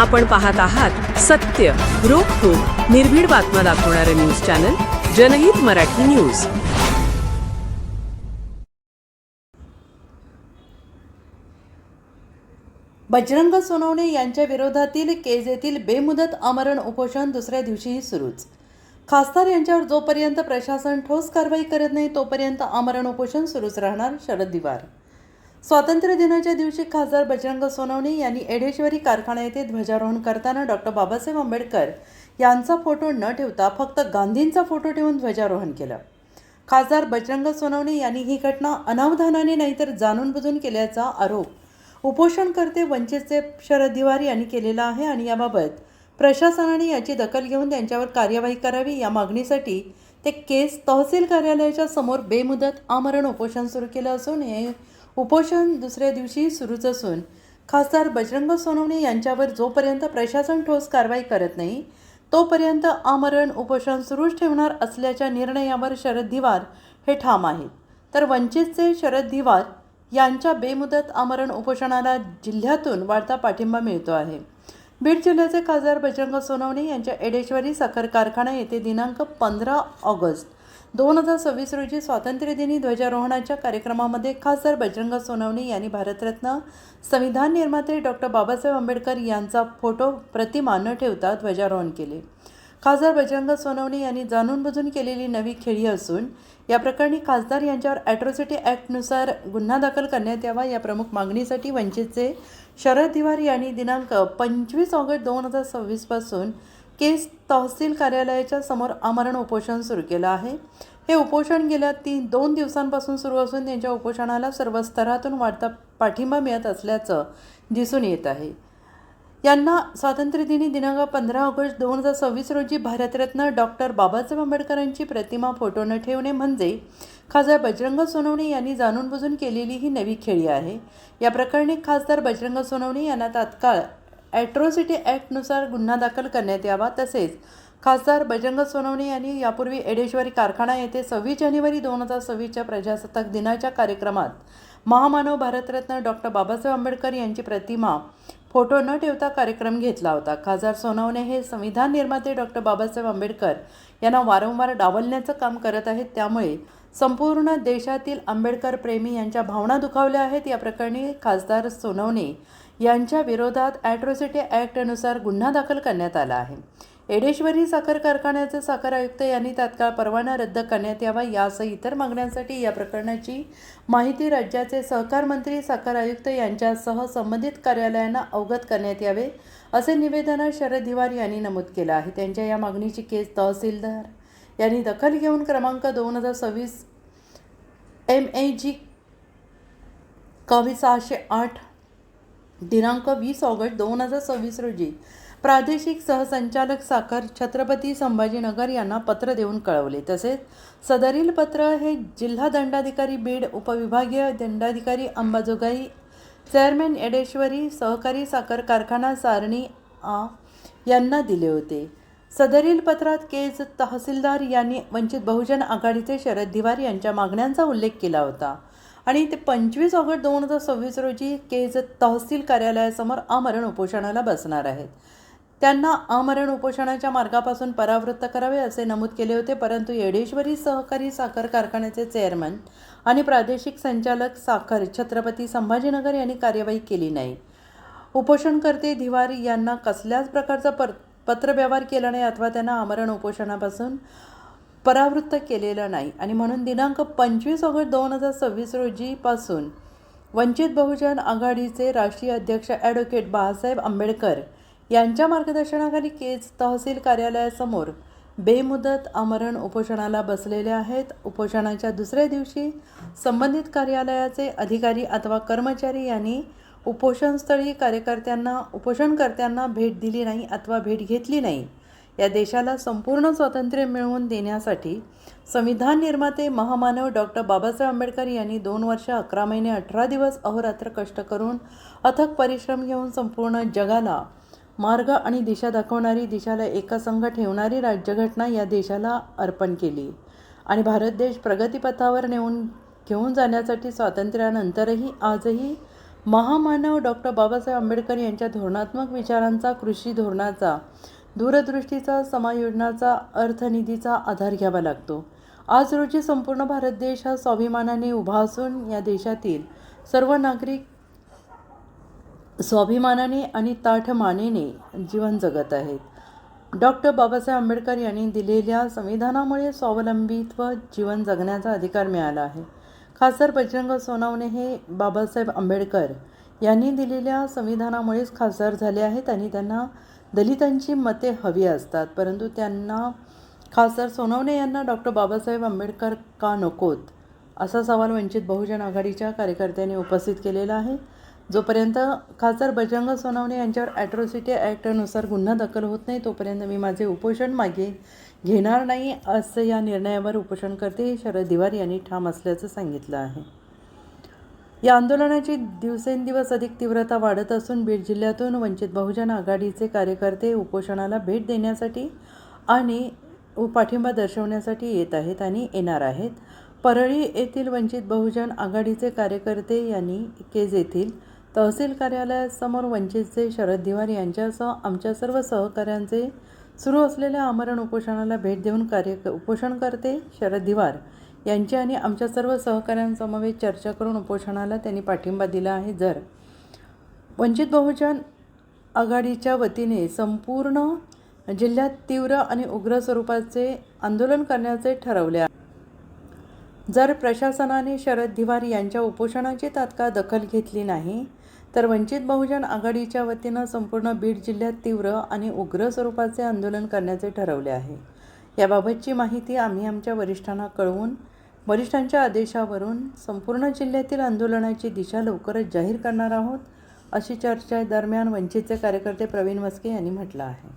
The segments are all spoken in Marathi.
आपण पाहत आहात सत्य, रोखठोक, निर्भीड बातम्या दाखवणारे न्यूज चॅनल जनहित मराठी न्यूज. बजरंग सोनवणे यांच्या विरोधातील केज येथील बेमुदत आमरण उपोषण दुसऱ्या दिवशीही सुरूच. खासदार यांच्यावर जोपर्यंत प्रशासन ठोस कारवाई करत नाही तोपर्यंत आमरण उपोषण सुरूच राहणार. शरद दिवार. स्वातंत्र्य दिनाच्या दिवशी खासदार बजरंग सोनवणे यांनी एडेश्वरी कारखाना येथे ध्वजारोहण करताना डॉक्टर बाबासाहेब आंबेडकर यांचा फोटो न ठेवता फक्त गांधींचा फोटो ठेवून ध्वजारोहण केलं. खासदार बजरंग सोनवणे यांनी ही घटना अनावधानाने नाहीतर जाणून बुजून केल्याचा आरोप उपोषणकर्ते वंचितचे शरद दिवार यांनी केलेला आहे आणि याबाबत प्रशासनाने याची दखल घेऊन त्यांच्यावर कार्यवाही करावी या मागणीसाठी ते केस तहसील कार्यालयाच्या समोर बेमुदत आमरण उपोषण सुरू केलं असून हे उपोषण दुसऱ्या दिवशी सुरूच असून खासदार बजरंग सोनवणे यांच्यावर जोपर्यंत प्रशासन ठोस कारवाई करत नाही तोपर्यंत आमरण उपोषण सुरूच ठेवणार असल्याच्या निर्णयावर शरद दिवार हे ठाम आहेत. तर वंचितचे शरद दिवार यांच्या बेमुदत आमरण उपोषणाला जिल्ह्यातून वाढता पाठिंबा मिळतो आहे. बीड जिल्ह्याचे खासदार बजरंग सोनवणे यांच्या एडेश्वरी साखर कारखाना येथे दिनांक 15 ऑगस्ट 2026 रोजी स्वातंत्र्यदिनी ध्वजारोहणाच्या कार्यक्रमामध्ये खासदार बजरंग सोनवणे यांनी भारतरत्न संविधान निर्माते डॉक्टर बाबासाहेब आंबेडकर यांचा फोटो प्रतिमा न ठेवता ध्वजारोहण केले. खासदार बजरंग सोनवणे यांनी जाणून बुजून केलेली नवी खेळी असून या प्रकरणी खासदार यांच्यावर ॲट्रॉसिटी ॲक्टनुसार गुन्हा दाखल करण्यात यावा या प्रमुख मागणीसाठी वंचितचे शरद दिवार यांनी दिनांक 25 ऑगस्ट 2026 पासून केस तहसील कार्यालयाच्या समोर आमरण उपोषण सुरू केलं आहे. हे उपोषण गेल्या 2 दिवसांपासून सुरू असून त्यांच्या उपोषणाला सर्व स्तरातून वाढता पाठिंबा मिळत असल्याचं दिसून येत आहे. यांना स्वातंत्र्यदिनी दिनांक 15 ऑगस्ट 2026 रोजी भारतरत्न डॉक्टर बाबासाहेब आंबेडकरांची प्रतिमा फोटो न ठेवणे म्हणजे खासदार बजरंग सोनवणे यांनी जाणून बुजून केलेली ही नवी खेळी आहे. या प्रकरणी खासदार बजरंग सोनवणे यांना तात्काळ ॲट्रॉसिटी ॲक्टनुसार गुन्हा दाखल करण्यात यावा. तसेच खासदार बजरंग सोनवणे यांनी यापूर्वी एडेश्वरी कारखाना येथे 26 जानेवारी 2026च्या प्रजासत्ताक दिनाच्या कार्यक्रमात महामानव भारतरत्न डॉक्टर बाबासाहेब आंबेडकर यांची प्रतिमा फोटो न ठेवता कार्यक्रम घेतला होता. खासदार सोनवणे हे संविधान निर्माते डॉक्टर बाबासाहेब आंबेडकर यांना वारंवार डावलण्याचं काम करत आहेत. त्यामुळे संपूर्ण देशातील आंबेडकर प्रेमी यांच्या भावना दुखावल्या आहेत. या प्रकरणी खासदार सोनवणे यांच्या विरोधात ॲट्रॉसिटी ॲक्टनुसार गुन्हा दाखल करण्यात आला आहे. एडेश्वरी साखर कारखान्याचे साखर आयुक्त यांनी तात्काळ परवाना रद्द करण्यात यावा यासह इतर मागण्यांसाठी या प्रकरणाची माहिती राज्याचे सहकार मंत्री साखर आयुक्त यांच्यासह संबंधित कार्यालयांना अवगत करण्यात यावे असे निवेदन शरद दिवार यांनी नमूद केलं आहे. त्यांच्या या मागणीची केस तहसीलदार यांनी दखल घेऊन क्रमांक 2026 MEG 608 दिनांक 20 ऑगस्ट 2026 रोजी प्रादेशिक सहसंचालक साखर छत्रपती संभाजीनगर यांना पत्र देऊन कळवले. तसेच सदरील पत्र हे जिल्हा दंडाधिकारी बीड, उपविभागीय दंडाधिकारी अंबाजोगाई, चेअरमॅन एडेश्वरी सहकारी साखर कारखाना सारणी यांना दिले होते. सदरील पत्रात केज तहसीलदार यांनी वंचित बहुजन आघाडीचे शरद दिवार यांच्या मागण्यांचा उल्लेख केला होता आणि ते 25 ऑगस्ट 2026 रोजी केज तहसील कार्यालयासमोर आमरण उपोषणाला बसणार आहेत. त्यांना आमरण उपोषणाच्या मार्गापासून परावृत्त करावे असे नमूद केले होते. परंतु एडेश्वरी सहकारी साखर कारखान्याचे चेअरमन आणि प्रादेशिक संचालक साखर छत्रपती संभाजीनगर यांनी कार्यवाही केली नाही. उपोषणकर्ते दिवार यांना कसल्याच प्रकारचा पत्रव्यवहार केला नाही अथवा त्यांना आमरण उपोषणापासून परावृत्त केलेलं नाही आणि म्हणून दिनांक 25 ऑगस्ट 2026 रोजीपासून वंचित बहुजन आघाडीचे राष्ट्रीय अध्यक्ष ॲडव्होकेट बाळासाहेब आंबेडकर यांच्या मार्गदर्शनाखाली केज तहसील कार्यालयासमोर बेमुदत आमरण उपोषणाला बसलेले आहेत. उपोषणाच्या दुसऱ्या दिवशी संबंधित कार्यालयाचे अधिकारी अथवा कर्मचारी यांनी उपोषणस्थळी उपोषणकर्त्यांना भेट दिली नाही अथवा भेट घेतली नाही. या देशाला संपूर्ण स्वातंत्र्य मिळवून देण्यासाठी संविधान निर्माते महामानव डॉक्टर बाबासाहेब आंबेडकर यांनी 2 वर्ष 11 महिने 18 दिवस अहोरात्र कष्ट करून अथक परिश्रम घेऊन संपूर्ण जगाला मार्ग आणि दिशा दाखवणारी, दिशाला एकसंघ ठेवणारी राज्यघटना या देशाला अर्पण केली आणि भारत देश प्रगतीपथावर घेऊन जाण्यासाठी स्वातंत्र्यानंतरही आजही महामानव डॉक्टर बाबासाहेब आंबेडकर यांच्या धोरणात्मक विचारांचा, कृषी धोरणाचा, दूरदृष्टीचा, समायोजनाचा, अर्थनिधीचा आधार घ्यावा लागतो. आज रोजी संपूर्ण भारत देश हा स्वाभिमानाने उभा असून या देशातील सर्व नागरिक स्वाभिमानाने आणि ताठ मानेने जीवन जगत आहेत. डॉक्टर बाबासाहेब आंबेडकर यांनी दिलेल्या संविधानामुळे स्वावलंबीत्व जीवन जगण्याचा अधिकार मिळाला आहे. खासदार बजरंग सोनवणे हे बाबासाहेब आंबेडकर यांनी दिलेल्या संविधानामुळेच खासदार झाले आहेत आणि त्यांना दलितांची मते हवी असतात, परंतु त्यांना खासदार सोनवणे यांना डॉक्टर बाबासाहेब आंबेडकर का नकोत असा सवाल वंचित बहुजन आघाडीच्या कार्यकर्त्यांनी उपस्थित केलेला आहे. जोपर्यंत खासदार बजरंग सोनवणे यांच्यावर ॲट्रॉसिटी ॲक्टनुसार गुन्हा दाखल होत नाही तोपर्यंत मी माझे उपोषण मागे घेणार नाही, असं या निर्णयावर उपोषणकर्ते शरद दिवार यांनी ठाम असल्याचं सांगितलं आहे. या आंदोलनाची दिवसेंदिवस अधिक तीव्रता वाढत असून बीड जिल्ह्यातून वंचित बहुजन आघाडीचे कार्यकर्ते उपोषणाला भेट देण्यासाठी आणि पाठिंबा दर्शवण्यासाठी येत आहेत आणि येणार आहेत. परळी येथील वंचित बहुजन आघाडीचे कार्यकर्ते यांनी केज येथील तहसील कार्यालयासमोर वंचितचे शरद दिवार यांच्यासह आमच्या सर्व सहकाऱ्यांचे सुरू असलेल्या आमरण उपोषणाला भेट देऊन उपोषणकर्ते शरद दिवार यांची आणि आमच्या सर्व सहकाऱ्यांसमवेत चर्चा करून उपोषणाला त्यांनी पाठिंबा दिला आहे. जर वंचित बहुजन आघाडीच्या वतीने संपूर्ण जिल्ह्यात तीव्र आणि उग्र स्वरूपाचे आंदोलन करण्याचे ठरवले आहे. जर प्रशासनाने शरद दिवार यांच्या उपोषणाची तात्काळ दखल घेतली नाही तर वंचित बहुजन आघाडीच्या वतीनं संपूर्ण बीड जिल्ह्यात तीव्र आणि उग्र स्वरूपाचे आंदोलन करण्याचे ठरवले आहे. याबाबतची माहिती आम्ही आमच्या वरिष्ठांना कळवून वरिष्ठांच्या आदेशावरून संपूर्ण जिल्ह्यातील आंदोलनाची दिशा लवकरच जाहीर करणार आहोत, अशी चर्चा दरम्यान वंचितचे कार्यकर्ते प्रवीण मस्के यांनी म्हटलं आहे.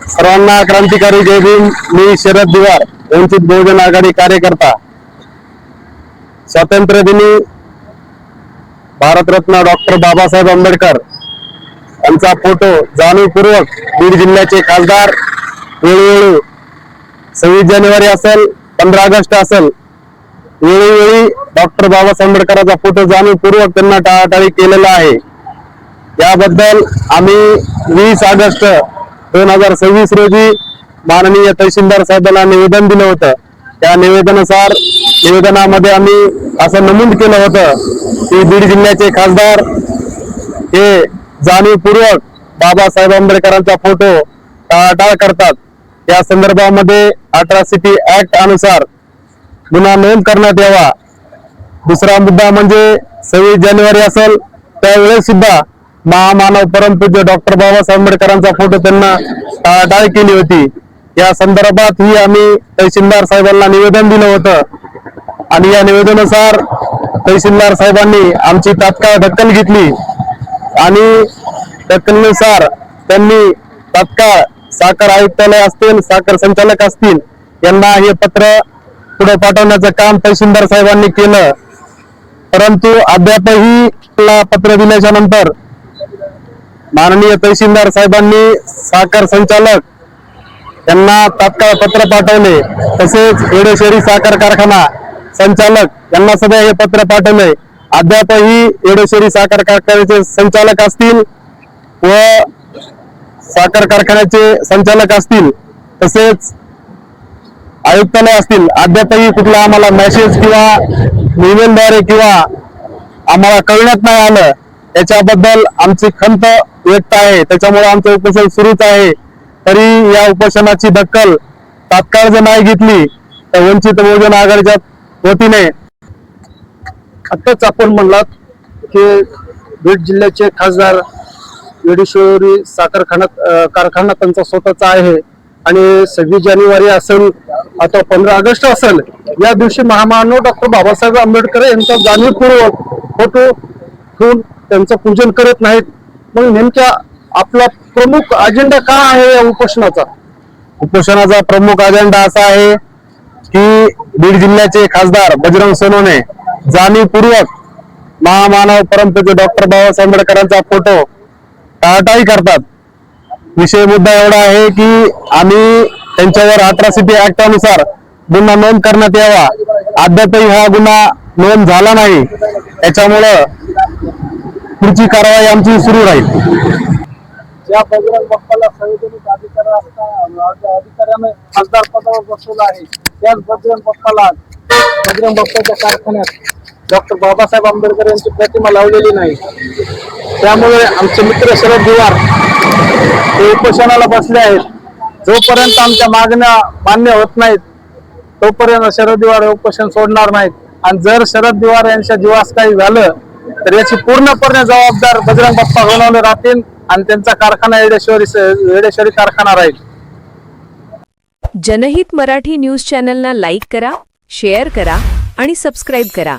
सर्वांना क्रांतिकारी जय भीम. मी शरद दिवार, वंचित बहुजन आघाडी कार्यकर्ता. स्वातंत्र्य दिनी भारतरत्न डॉक्टर बाबासाहेब आंबेडकर यांचा फोटो जाणीवपूर्वक बीड जिल्ह्याचे खासदार वेळोवेळी 26 जानेवारी असेल, 15 ऑगस्ट असेल, वेळोवेळी डॉक्टर बाबासाहेब आंबेडकरांचा फोटो जाणीवपूर्वक त्यांना टाळाटाळी केलेला आहे. याबद्दल आम्ही 20 ऑगस्ट 2026 रोजी माननीय तहसीलदार साहेबांना निवेदन दिलं होतं. त्या निवेदनामध्ये आम्ही असं नमूद केलं होतं की बीड जिल्ह्याचे खासदार हे जाणीवपूर्वक बाबासाहेब आंबेडकरांचा फोटो टाळाटाळ करतात. या संदर्भामध्ये अट्रॉसिटी ऍक्ट अनुसार गुन्हा नोंद करण्यात यावा. दुसरा मुद्दा म्हणजे 26 जानेवारी असेल त्यावेळेस सुद्धा महामानव परमपूज्य डॉक्टर बाबासाहेब आंबेडकरांचा फोटो त्यांना टाळाटाळ केली होती. या संदर्भात ही आम्ही तहसीलदार साहेबांना निवेदन दिलं होतं आणि या निवेदनानुसार तहसीलदार साहेबांनी आमची तात्काळ दखल घेतली आणि दखलीनुसार त्यांनी तात्काळ साखर आयुक्तालय असतील, साखर संचालक असतील यांना हे पत्र पुढे पाठवण्याचं काम तहसीलदार साहेबांनी केलं. परंतु अद्यापही पत्र दिल्याच्या नंतर माननीय तहसीलदार साहेबांनी साखर संचालक यांना तात्काळ पत्र पाठवले. तसेच एडेश्वरी साखर कारखाना संचालक यांना सुद्धा हे पत्र पाठवले. अद्यापही एडेश्वरी साखर कारखान्याचे संचालक असतील व साखर कारखान्याचे संचालक असतील तसेच आयुक्तालय असतील, अद्यापही कुठला आम्हाला मेसेज किंवा ईमेलद्वारे किंवा आम्हाला कळण्यात नाही आलं. याच्याबद्दल आमची खंत व्यक्त आहे. त्याच्यामुळे आमचं उपोषण सुरूच आहे. तरी या उपोषणाची दखल तात्काळ जर नाही घेतली तर वंचित बहुजन आघाडीच्या वतीने आताच आपण म्हणलात की बीड जिल्ह्याचे खासदार एडेश्वरी साखर कारखाना त्यांचा स्वतःचा आहे आणि 26 जानेवारी असेल अथवा 15 ऑगस्ट असेल या दिवशी महामानव डॉक्टर बाबासाहेब आंबेडकर यांचा जाणीवपूर्वक फोटो ठेवून त्यांचं पूजन करत नाहीत. मग नेमक्या आपला प्रमुख अजेंडा काय आहे या उपोषणाचा? उपोषणाचा प्रमुख अजेंडा असा आहे की बीड जिल्ह्याचे खासदार बजरंग सोनवणे जाणीवपूर्वक महामानव परमपूज्य डॉक्टर बाबासाहेब आंबेडकरांचा फोटो टाळाटाळी करतात. विषय मुद्दा एवढा आहे की आम्ही त्यांच्यावर अट्रॉसिटी ऍक्ट अनुसार गुन्हा नोंद करण्यात यावा. अद्यापही हा गुन्हा नोंद झाला नाही. त्याच्यामुळं पुढची कारवाई आमची सुरू राहील. ज्या बजरंग बाप्पाला संविधानिक अधिकाऱ्याने खासदार पदावर बसवलं आहे, त्याच बजरंग बाप्पाच्या कारखान्यात डॉक्टर बाबासाहेब आंबेडकर यांची प्रतिमा लावलेली नाही. त्यामुळे आमचे मित्र शरद पवार हे उपोषणाला बसले आहेत. जोपर्यंत आमच्या मागण्या मान्य होत नाहीत तोपर्यंत शरद पवार उपोषण सोडणार नाहीत. आणि जर शरद पवार यांच्या जीवास काही झालं तर याची पूर्णपणे जबाबदार बजरंग बाप्पा बनवले राहतील आणि त्यांचा कारखाना येडेश्वरी कारखाना राहील. जनहित मराठी न्यूज चॅनलना लाईक करा, शेअर करा आणि सबस्क्राईब करा.